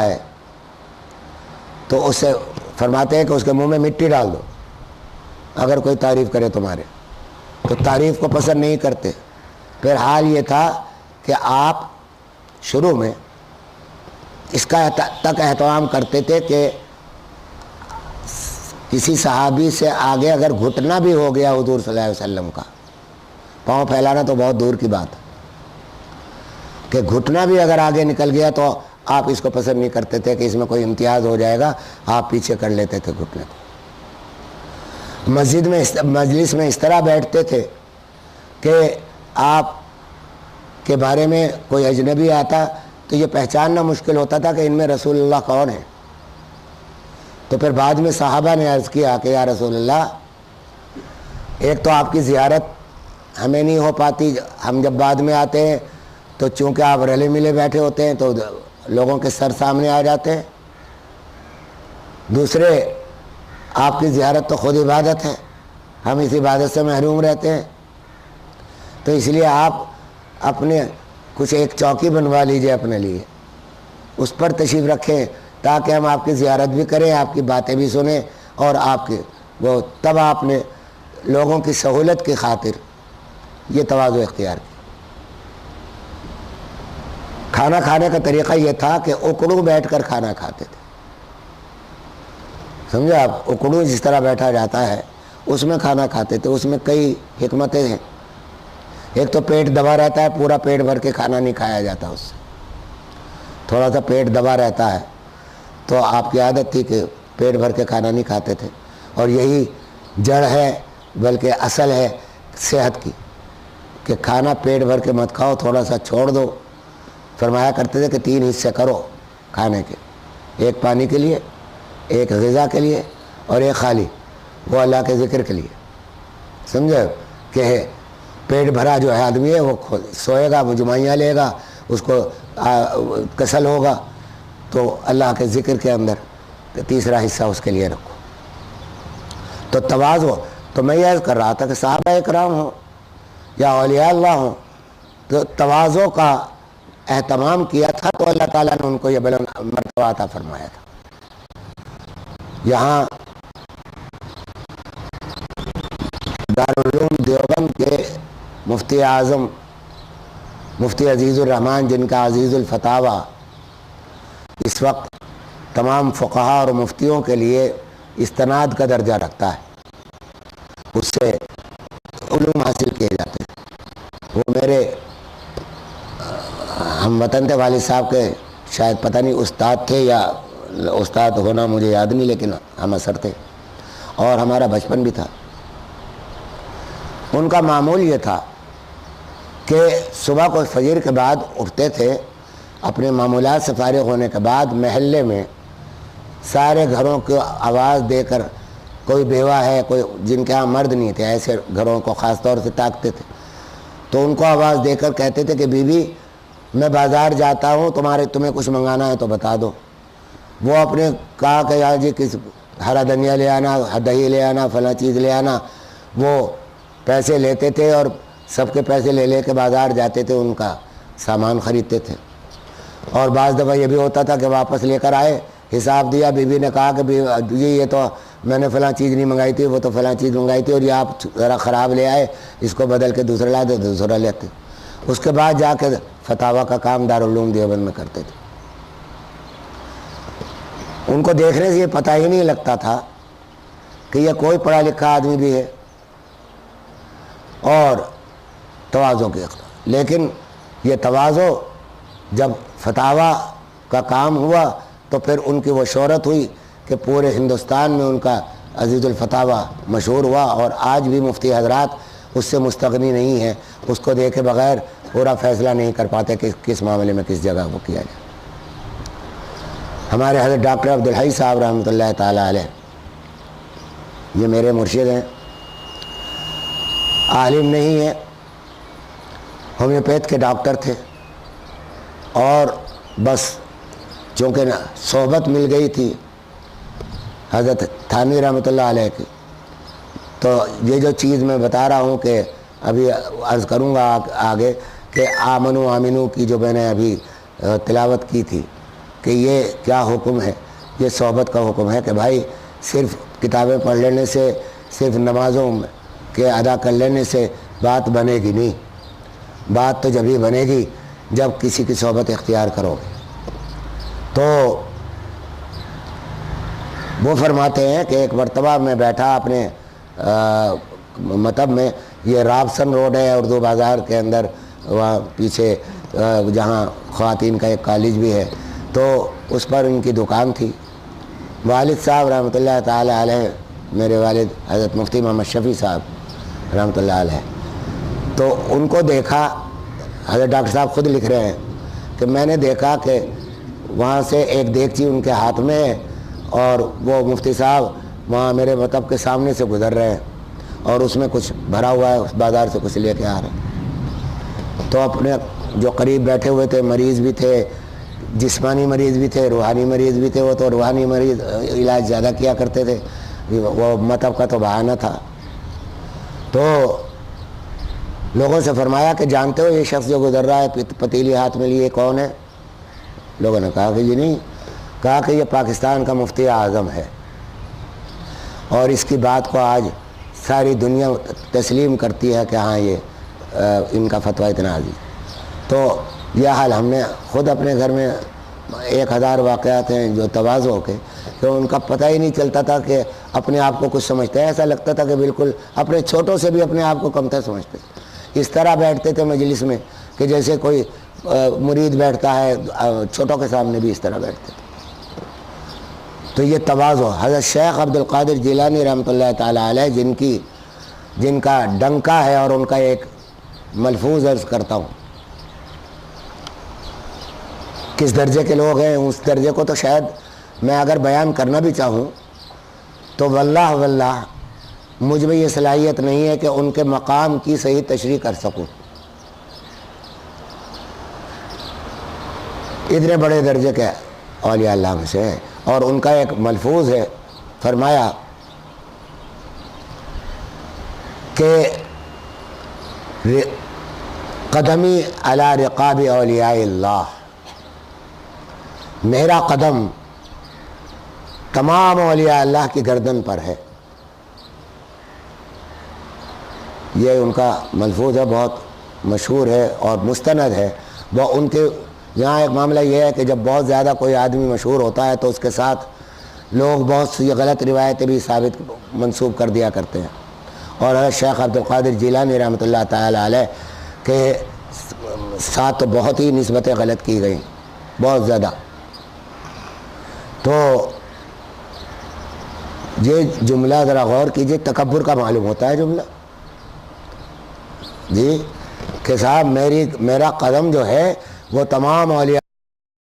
ہے تو اس سے فرماتے ہیں کہ اس کے منہ میں مٹی ڈال دو اگر کوئی تعریف کرے تمہارے، تو تعریف کو پسند نہیں کرتے۔ پھر حال یہ تھا کہ آپ شروع میں اس کا تک اہتمام کرتے تھے کہ کسی صحابی سے آگے اگر گھٹنا بھی ہو گیا حضور صلی اللہ علیہ وسلم کا، پاؤں پھیلانا تو بہت دور کی بات ہے، کہ گھٹنا بھی اگر آگے نکل گیا تو آپ اس کو پسند نہیں کرتے تھے کہ اس میں کوئی امتیاز ہو جائے گا، آپ پیچھے کر لیتے تھے گھٹنے کو۔ مسجد میں مجلس میں اس طرح بیٹھتے تھے کہ آپ کے بارے میں کوئی اجنبی آتا تو یہ پہچاننا مشکل ہوتا تھا کہ ان میں رسول اللہ کون ہے۔ تو پھر بعد میں صحابہ نے عرض کیا کہ یا رسول اللہ، ایک تو آپ کی زیارت ہمیں نہیں ہو پاتی، ہم جب بعد میں آتے ہیں تو چونکہ آپ رلے ملے بیٹھے ہوتے ہیں تو لوگوں کے سر سامنے آ جاتے ہیں، دوسرے آپ کی زیارت تو خود عبادت ہے، ہم اس عبادت سے محروم رہتے ہیں، تو اس لیے آپ اپنے کچھ ایک چوکی بنوا لیجئے اپنے لیے، اس پر تشریف رکھیں تاکہ ہم آپ کی زیارت بھی کریں، آپ کی باتیں بھی سنیں، اور آپ کی وہ تب آپ نے لوگوں کی سہولت کی خاطر یہ تواضع اختیار کی۔ کھانا کھانے کا طریقہ یہ تھا کہ اکڑو بیٹھ کر کھانا کھاتے تھے، سمجھے آپ؟ اکڑو جس طرح بیٹھا جاتا ہے اس میں کھانا کھاتے تھے۔ اس میں کئی حکمتیں ہیں، ایک تو پیٹ دبا رہتا ہے، پورا پیٹ بھر کے کھانا نہیں کھایا جاتا، اس سے تھوڑا سا پیٹ دبا رہتا ہے، تو آپ کی عادت تھی کہ پیٹ بھر کے کھانا نہیں کھاتے تھے، اور یہی جڑ ہے بلکہ اصل ہے صحت کی، کہ کھانا پیٹ بھر کے مت کھاؤ، تھوڑا سا چھوڑ دو۔ فرمایا کرتے تھے کہ 3 حصے کرو کھانے کے، ایک پانی کے لیے، ایک غذا کے لیے، اور ایک خالی وہ اللہ کے ذکر کے لیے، سمجھے؟ کہ پیٹ بھرا جو ہے آدمی ہے وہ سوئے گا، مجموعیاں لے گا، اس کو کسل ہوگا، تو اللہ کے ذکر کے اندر تیسرا حصہ اس کے لیے رکھو۔ تو تواضع، تو میں یہ کر رہا تھا کہ صحابہ اکرام ہوں یا اولیاء اللہ ہوں تو تواضع کا اہتمام کیا تھا، تو اللہ تعالیٰ نے ان کو یہ بلند مرتبہ عطا فرمایا تھا۔ یہاں دارالعلوم دیوبند کے مفتی اعظم مفتی عزیز الرحمن، جن کا عزیز الفتاوی اس وقت تمام فقہا اور مفتیوں کے لیے استناد کا درجہ رکھتا ہے، اس سے علوم حاصل کیے جاتے ہیں۔ وہ میرے ہم وطن تھے، والد صاحب کے شاید پتہ نہیں استاد تھے یا استاد ہونا مجھے یاد نہیں، لیکن ہم اثر تھے اور ہمارا بچپن بھی تھا۔ ان کا معمول یہ تھا کہ صبح کو فجر کے بعد اٹھتے تھے، اپنے معمولات سے فارغ ہونے کے بعد محلے میں سارے گھروں کو آواز دے کر، کوئی بیوہ ہے، کوئی جن کے ہاں مرد نہیں تھے، ایسے گھروں کو خاص طور سے تاکتے تھے، تو ان کو آواز دے کر کہتے تھے کہ بی بی میں بازار جاتا ہوں، تمہیں کچھ منگانا ہے تو بتا دو۔ وہ اپنے کہا کہ یار جی کس ہرا دھنیا لے آنا، دہی لے آنا، فلاں چیز لے آنا، وہ پیسے لیتے تھے اور سب کے پیسے لے لے کے بازار جاتے تھے، ان کا سامان خریدتے تھے۔ اور بعض دفعہ یہ بھی ہوتا تھا کہ واپس لے کر آئے، حساب دیا، بیوی نے کہا کہ جی یہ تو میں نے فلاں چیز نہیں منگائی تھی، وہ تو فلاں چیز منگائی تھی، اور یہ آپ ذرا خراب لے آئے، اس کو بدل کے دوسرا لا دے، دوسرا لیتے۔ اس کے بعد جا کے فتاوی کا کام دارالعلوم دیوبند میں کرتے تھے۔ ان کو دیکھنے سے یہ پتہ ہی نہیں لگتا تھا کہ یہ کوئی پڑھا لکھا آدمی بھی ہے اور تواضع کے اختیار، لیکن یہ تواضع جب فتاوی کا کام ہوا تو پھر ان کی وہ شہرت ہوئی کہ پورے ہندوستان میں ان کا عزیز الفتاوی مشہور ہوا، اور آج بھی مفتی حضرات اس سے مستغنی نہیں ہیں، اس کو دیکھے بغیر پورا فیصلہ نہیں کر پاتے کہ کس معاملے میں کس جگہ وہ کیا جائے۔ ہمارے حضرت ڈاکٹر عبدالحی صاحب رحمۃ اللہ تعالیٰ علیہ، یہ میرے مرشد ہیں، عالم نہیں ہیں، ہومیوپیتھ کے ڈاکٹر تھے، اور بس چونکہ صحبت مل گئی تھی حضرت تھانوی رحمۃ اللہ علیہ کی، تو یہ جو چیز میں بتا رہا ہوں کہ ابھی عرض کروں گا آگے، کہ آمنو آمنو کی جو میں نے ابھی تلاوت کی تھی، کہ یہ کیا حکم ہے، یہ صحبت کا حکم ہے کہ بھائی صرف کتابیں پڑھ لینے سے، صرف نمازوں کے ادا کر لینے سے بات بنے گی نہیں، بات تو جب ہی بنے گی جب کسی کی صحبت اختیار کرو گے۔ تو وہ فرماتے ہیں کہ ایک مرتبہ میں بیٹھا اپنے مطب میں، یہ رابسن روڈ ہے اردو بازار کے اندر، وہاں پیچھے جہاں خواتین کا ایک کالج بھی ہے، تو اس پر ان کی دکان تھی۔ والد صاحب رحمۃ اللہ تعالی علیہ، میرے والد حضرت مفتی محمد شفیع صاحب رحمۃ اللہ علیہ، تو ان کو دیکھا، حضرت ڈاکٹر صاحب خود لکھ رہے ہیں کہ میں نے دیکھا کہ وہاں سے ایک دیگچی ان کے ہاتھ میں ہے اور وہ مفتی صاحب وہاں میرے مطب کے سامنے سے گزر رہے ہیں اور اس میں کچھ بھرا ہوا ہے، اس بازار سے کچھ لے کے آ رہے ہیں۔ تو اپنے جو قریب بیٹھے ہوئے تھے، مریض بھی تھے، جسمانی مریض بھی تھے، روحانی مریض بھی تھے، وہ تو روحانی مریض علاج زیادہ کیا کرتے تھے، وہ مطب کا تو بہانہ تھا۔ تو لوگوں سے فرمایا کہ جانتے ہو یہ شخص جو گزر رہا ہے پتیلی ہاتھ میں لیے کون ہے؟ لوگوں نے کہا کہ جی نہیں، کہا کہ یہ پاکستان کا مفتی اعظم ہے اور اس کی بات کو آج ساری دنیا تسلیم کرتی ہے کہ ہاں یہ ان کا فتویٰ اتنا عزیز۔ تو یہ حال ہم نے خود اپنے گھر میں 1000 واقعات ہیں جو تواضع کے، کہ ان کا پتہ ہی نہیں چلتا تھا کہ اپنے آپ کو کچھ سمجھتے ہیں، ایسا لگتا تھا کہ بالکل اپنے چھوٹوں سے بھی اپنے آپ کو کمتر سمجھتے تھے۔ اس طرح بیٹھتے تھے مجلس میں کہ جیسے کوئی مرید بیٹھتا ہے، چھوٹوں کے سامنے بھی اس طرح بیٹھتے تھے۔ تو یہ تواضع حضرت شیخ عبد القادر جیلانی رحمۃ اللہ تعالی علیہ، جن کا ڈنکا ہے، اور ان کا ایک ملفوظ عرض کرتا ہوں، کس درجے کے لوگ ہیں، اس درجے کو تو شاید میں اگر بیان کرنا بھی چاہوں تو واللہ مجھ میں یہ صلاحیت نہیں ہے کہ ان کے مقام کی صحیح تشریح کر سکوں۔ اتنے بڑے درجے کے اولیاء اللہ میں سے ہیں، اور ان کا ایک ملفوظ ہے، فرمایا کہ قدمی علی رقاب اولیاء اللہ، میرا قدم تمام اولیاء اللہ کی گردن پر ہے۔ یہ ان کا ملفوظ ہے، بہت مشہور ہے اور مستند ہے۔ وہ ان کے یہاں ایک معاملہ یہ ہے کہ جب بہت زیادہ کوئی آدمی مشہور ہوتا ہے تو اس کے ساتھ لوگ بہت سی غلط روایتیں بھی ثابت منسوب کر دیا کرتے ہیں، اور حضرت شیخ عبد القادر جیلانی رحمۃ اللہ تعالی علیہ کے ساتھ تو بہت ہی نسبتیں غلط کی گئیں، بہت زیادہ۔ تو یہ جملہ ذرا غور کیجئے، تکبر کا معلوم ہوتا ہے جملہ جی، کہ صاحب میرا قدم جو ہے وہ تمام اولیاء